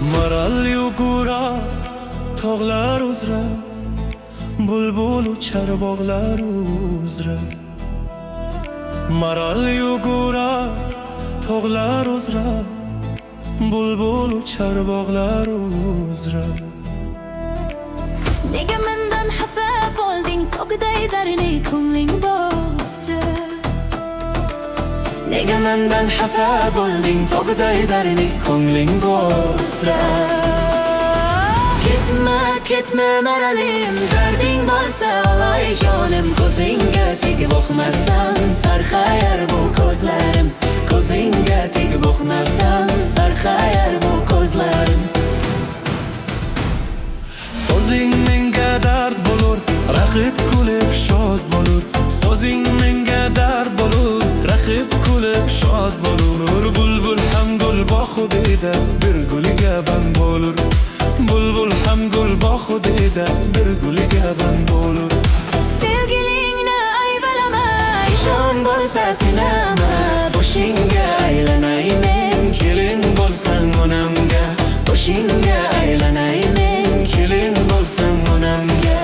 maral yugurar tog'lar uzra, bulbul uchar bog'lar uzra. Maral yugurar tog'lar uzra, bulbul uchar bog'lar uzra. Nega mendan xafa bo'lding, tog'day darni ko'ngling bosra? Nega mendan xafa bo'lding, tog'day darni ko'ngling bosra? Ketma, ketma maralim, darding bo'lsa olay jonim, ko'zingga tegib boqmasam sarxayar bu ko'zlarim, ko'zingga tegib boqmasam sarxayar bu ko'zlarim. So'zing menga dard bo'lur, raqib kulib shod bo'lur. So'zing menga dard bo'lur, raqib kulib shod bo'lur. Bulbul ham gul bog'ida bir guliga band bo'lur. Bulbul ham gul bog'ida bir guliga band bo'lur. Sevgilingni aybalama, ishon bo'lsa sinama, boshingga aylanay men, kelin bo'lsang onamga. Boshingga aylanay men, kelin bo'lsang onamga.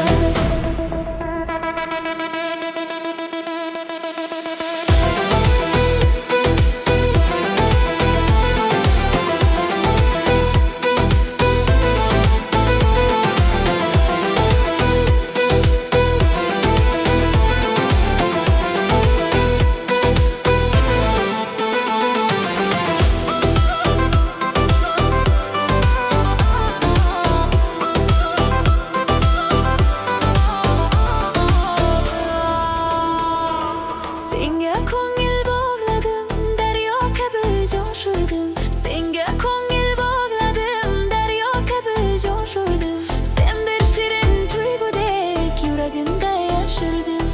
Senga ko'ngil bog'ladim, daryo kabi jo'shirdim. Senga ko'ngil bog'ladim, daryo kabi jo'shirdim. Sen bir shirin tuyg'udek yuragimda yashirdim.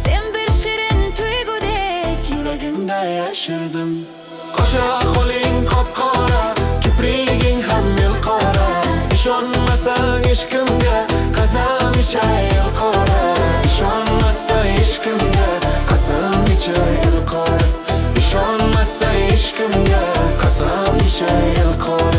Sen bir shirin tuyg'udek yuragimda yashirdim. Qo'sha qo'ling qop-qora, kipriging ham milqora. Ishonmasang ishqimga, qasam ichay qora. Ishonmasang ishqimga, qasam ichay qora. Ishonmasang ishqimga, qasam ichay qora.